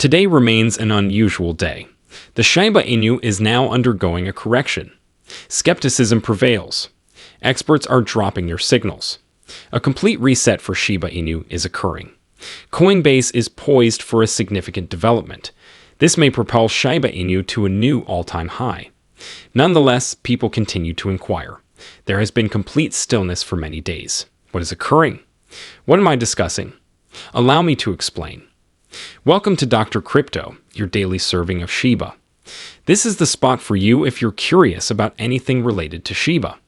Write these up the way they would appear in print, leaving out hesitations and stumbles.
Today remains an unusual day. The Shiba Inu is now undergoing a correction. Skepticism prevails. Experts are dropping their signals. A complete reset for Shiba Inu is occurring. Coinbase is poised for a significant development. This may propel Shiba Inu to a new all-time high. Nonetheless, people continue to inquire. There has been complete stillness for many days. What is occurring? What am I discussing? Allow me to explain. Welcome to Dr. Crypto, your daily serving of Shiba. This is the spot for you if you're curious about anything related to Shiba.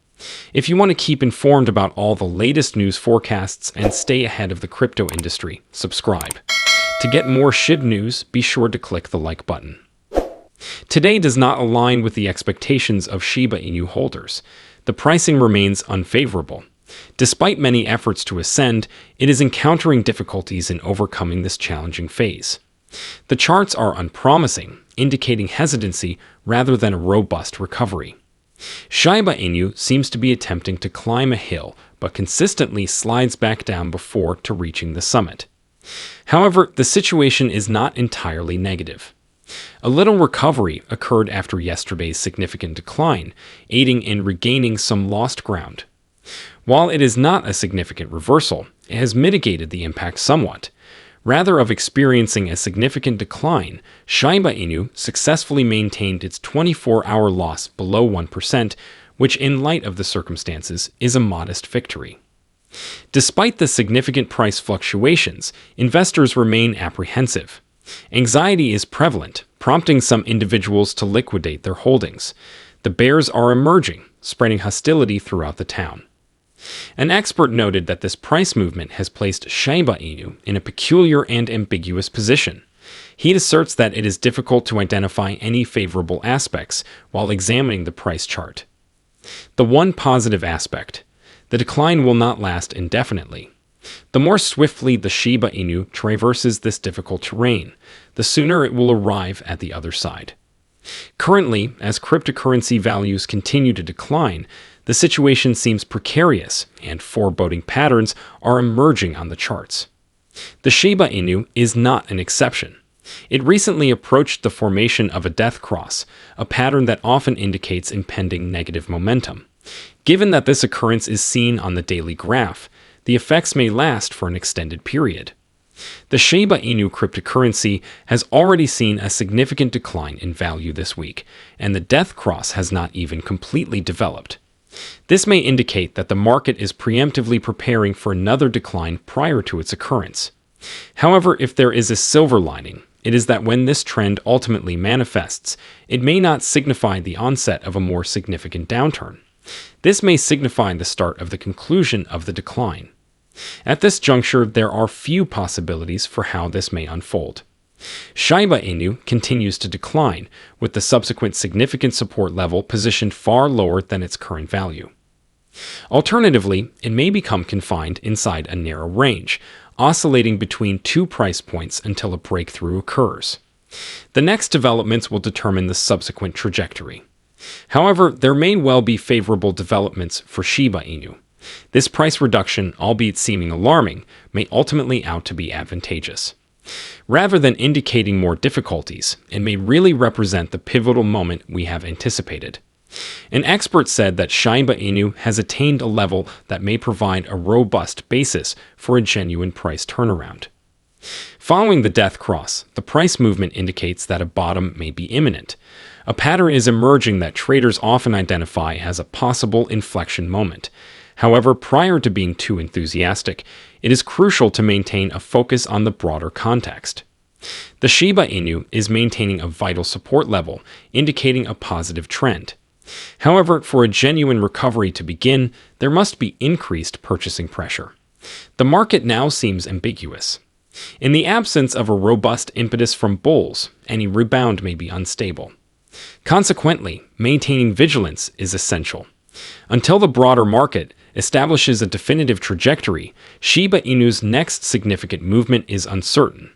If you want to keep informed about all the latest news forecasts and stay ahead of the crypto industry, subscribe. To get more Shib news, be sure to click the like button. Today does not align with the expectations of Shiba Inu holders. The pricing remains unfavorable. Despite many efforts to ascend, it is encountering difficulties in overcoming this challenging phase. The charts are unpromising, indicating hesitancy rather than a robust recovery. Shiba Inu seems to be attempting to climb a hill, but consistently slides back down before to reaching the summit. However, the situation is not entirely negative. A little recovery occurred after yesterday's significant decline, aiding in regaining some lost ground. While it is not a significant reversal, it has mitigated the impact somewhat. Rather of experiencing a significant decline, Shiba Inu successfully maintained its 24-hour loss below 1%, which in light of the circumstances is a modest victory. Despite the significant price fluctuations, investors remain apprehensive. Anxiety is prevalent, prompting some individuals to liquidate their holdings. The bears are emerging, spreading hostility throughout the town. An expert noted that this price movement has placed Shiba Inu in a peculiar and ambiguous position. He asserts that it is difficult to identify any favorable aspects while examining the price chart. The one positive aspect: the decline will not last indefinitely. The more swiftly the Shiba Inu traverses this difficult terrain, the sooner it will arrive at the other side. Currently, as cryptocurrency values continue to decline, the situation seems precarious, and foreboding patterns are emerging on the charts. The Shiba Inu is not an exception. It recently approached the formation of a death cross, a pattern that often indicates impending negative momentum. Given that this occurrence is seen on the daily graph, the effects may last for an extended period. The Shiba Inu cryptocurrency has already seen a significant decline in value this week, and the death cross has not even completely developed. This may indicate that the market is preemptively preparing for another decline prior to its occurrence. However, if there is a silver lining, it is that when this trend ultimately manifests, it may not signify the onset of a more significant downturn. This may signify the start of the conclusion of the decline. At this juncture, there are few possibilities for how this may unfold. Shiba Inu continues to decline, with the subsequent significant support level positioned far lower than its current value. Alternatively, it may become confined inside a narrow range, oscillating between two price points until a breakthrough occurs. The next developments will determine the subsequent trajectory. However, there may well be favorable developments for Shiba Inu. This price reduction, albeit seeming alarming, may ultimately out to be advantageous. Rather than indicating more difficulties, it may really represent the pivotal moment we have anticipated. An expert said that Shiba Inu has attained a level that may provide a robust basis for a genuine price turnaround. Following the death cross, the price movement indicates that a bottom may be imminent. A pattern is emerging that traders often identify as a possible inflection moment. However, prior to being too enthusiastic, it is crucial to maintain a focus on the broader context. The Shiba Inu is maintaining a vital support level, indicating a positive trend. However, for a genuine recovery to begin, there must be increased purchasing pressure. The market now seems ambiguous. In the absence of a robust impetus from bulls, any rebound may be unstable. Consequently, maintaining vigilance is essential. Until the broader market establishes a definitive trajectory, Shiba Inu's next significant movement is uncertain.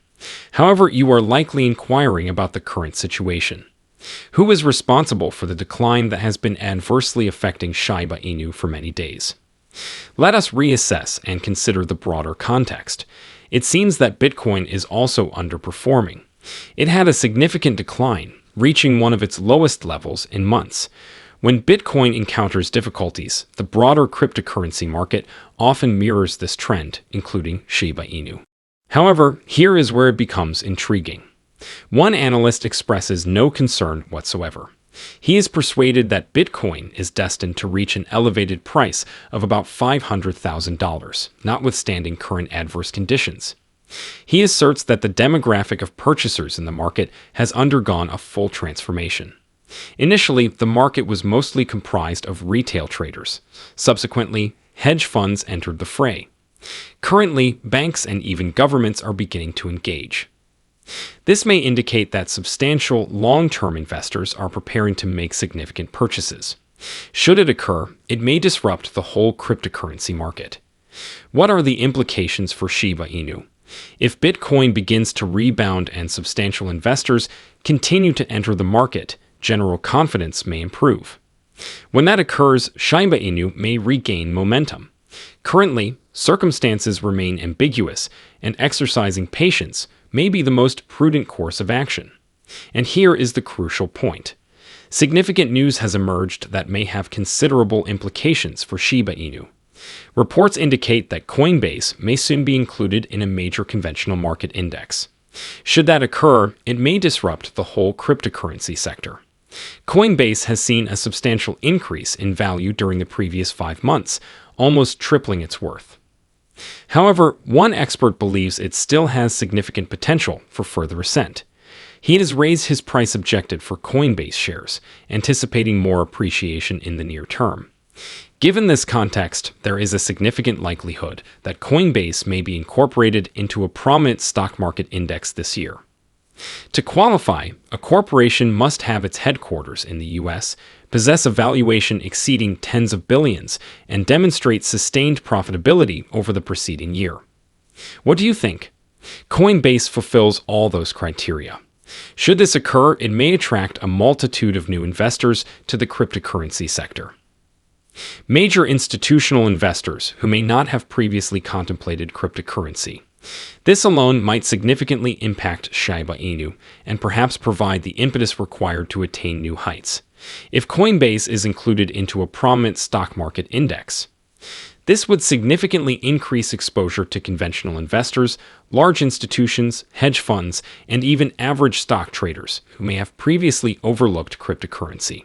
However, you are likely inquiring about the current situation. Who is responsible for the decline that has been adversely affecting Shiba Inu for many days? Let us reassess and consider the broader context. It seems that Bitcoin is also underperforming. It had a significant decline, reaching one of its lowest levels in months. When Bitcoin encounters difficulties, the broader cryptocurrency market often mirrors this trend, including Shiba Inu. However, here is where it becomes intriguing. One analyst expresses no concern whatsoever. He is persuaded that Bitcoin is destined to reach an elevated price of about $500,000, notwithstanding current adverse conditions. He asserts that the demographic of purchasers in the market has undergone a full transformation. Initially, the market was mostly comprised of retail traders. Subsequently, hedge funds entered the fray. Currently, banks and even governments are beginning to engage. This may indicate that substantial long-term investors are preparing to make significant purchases. Should it occur, it may disrupt the whole cryptocurrency market. What are the implications for Shiba Inu? If Bitcoin begins to rebound and substantial investors continue to enter the market, general confidence may improve. When that occurs, Shiba Inu may regain momentum. Currently, circumstances remain ambiguous, and exercising patience may be the most prudent course of action. And here is the crucial point. Significant news has emerged that may have considerable implications for Shiba Inu. Reports indicate that Coinbase may soon be included in a major conventional market index. Should that occur, it may disrupt the whole cryptocurrency sector. Coinbase has seen a substantial increase in value during the previous 5 months, almost tripling its worth. However, one expert believes it still has significant potential for further ascent. He has raised his price objective for Coinbase shares, anticipating more appreciation in the near term. Given this context, there is a significant likelihood that Coinbase may be incorporated into a prominent stock market index this year. To qualify, a corporation must have its headquarters in the U.S., possess a valuation exceeding tens of billions, and demonstrate sustained profitability over the preceding year. What do you think? Coinbase fulfills all those criteria. Should this occur, it may attract a multitude of new investors to the cryptocurrency sector. Major institutional investors who may not have previously contemplated cryptocurrency. This alone might significantly impact Shiba Inu and perhaps provide the impetus required to attain new heights. If Coinbase is included into a prominent stock market index, this would significantly increase exposure to conventional investors, large institutions, hedge funds, and even average stock traders who may have previously overlooked cryptocurrency.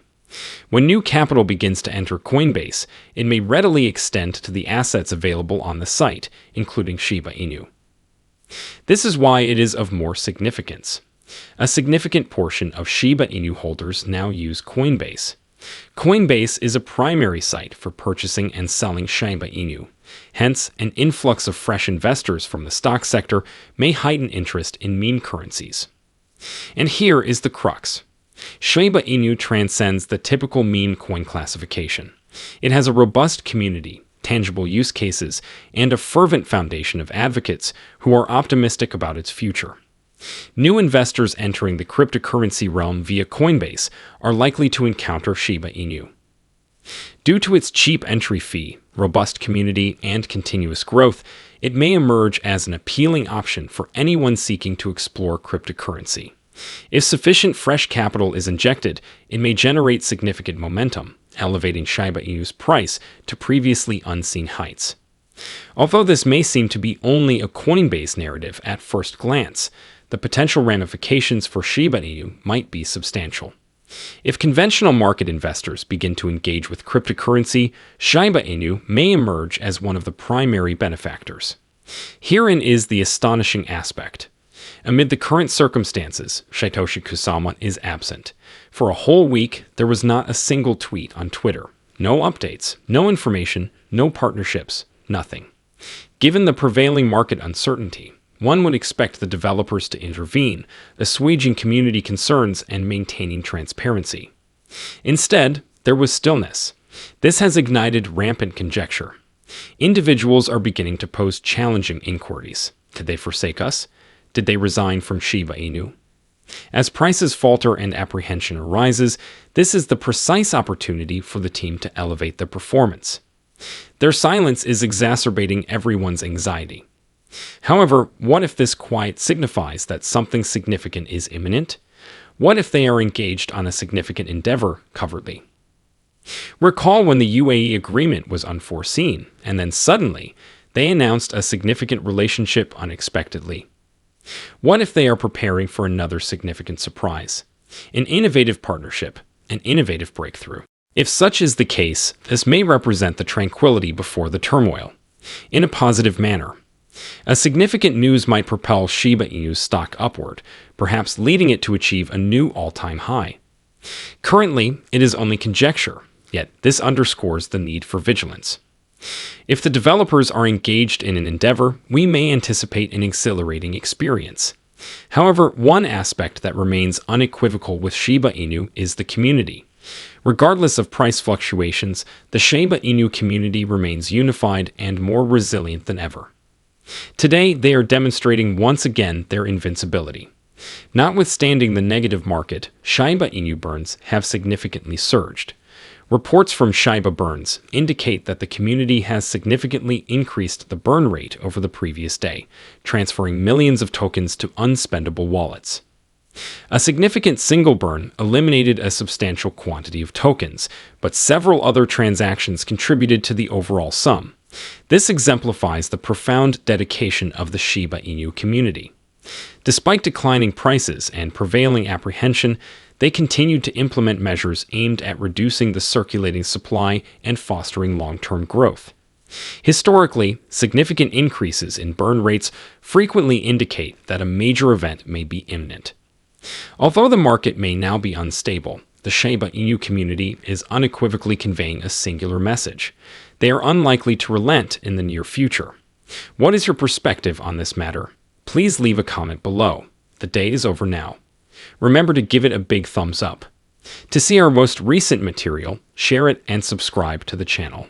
When new capital begins to enter Coinbase, it may readily extend to the assets available on the site, including Shiba Inu. This is why it is of more significance. A significant portion of Shiba Inu holders now use Coinbase. Coinbase is a primary site for purchasing and selling Shiba Inu. Hence, an influx of fresh investors from the stock sector may heighten interest in meme currencies. And here is the crux. Shiba Inu transcends the typical meme coin classification. It has a robust community, tangible use cases, and a fervent foundation of advocates who are optimistic about its future. New investors entering the cryptocurrency realm via Coinbase are likely to encounter Shiba Inu. Due to its cheap entry fee, robust community, and continuous growth, it may emerge as an appealing option for anyone seeking to explore cryptocurrency. If sufficient fresh capital is injected, it may generate significant momentum, elevating Shiba Inu's price to previously unseen heights. Although this may seem to be only a Coinbase narrative at first glance, the potential ramifications for Shiba Inu might be substantial. If conventional market investors begin to engage with cryptocurrency, Shiba Inu may emerge as one of the primary benefactors. Herein is the astonishing aspect. Amid the current circumstances, Satoshi Kusama is absent. For a whole week, there was not a single tweet on Twitter. No updates, no information, no partnerships, nothing. Given the prevailing market uncertainty, one would expect the developers to intervene, assuaging community concerns and maintaining transparency. Instead, there was stillness. This has ignited rampant conjecture. Individuals are beginning to pose challenging inquiries. Did they forsake us? Did they resign from Shiba Inu? As prices falter and apprehension arises, this is the precise opportunity for the team to elevate their performance. Their silence is exacerbating everyone's anxiety. However, what if this quiet signifies that something significant is imminent? What if they are engaged on a significant endeavor covertly? Recall when the UAE agreement was unforeseen, and then suddenly, they announced a significant relationship unexpectedly. What if they are preparing for another significant surprise? An innovative partnership, an innovative breakthrough. If such is the case, this may represent the tranquility before the turmoil, in a positive manner. A significant news might propel Shiba Inu's stock upward, perhaps leading it to achieve a new all-time high. Currently, it is only conjecture, yet this underscores the need for vigilance. If the developers are engaged in an endeavor, we may anticipate an exhilarating experience. However, one aspect that remains unequivocal with Shiba Inu is the community. Regardless of price fluctuations, the Shiba Inu community remains unified and more resilient than ever. Today, they are demonstrating once again their invincibility. Notwithstanding the negative market, Shiba Inu burns have significantly surged. Reports from Shiba Burns indicate that the community has significantly increased the burn rate over the previous day, transferring millions of tokens to unspendable wallets. A significant single burn eliminated a substantial quantity of tokens, but several other transactions contributed to the overall sum. This exemplifies the profound dedication of the Shiba Inu community. Despite declining prices and prevailing apprehension, they continued to implement measures aimed at reducing the circulating supply and fostering long-term growth. Historically, significant increases in burn rates frequently indicate that a major event may be imminent. Although the market may now be unstable, the Shiba Inu community is unequivocally conveying a singular message. They are unlikely to relent in the near future. What is your perspective on this matter? Please leave a comment below. The day is over now. Remember to give it a big thumbs up. To see our most recent material, share it and subscribe to the channel.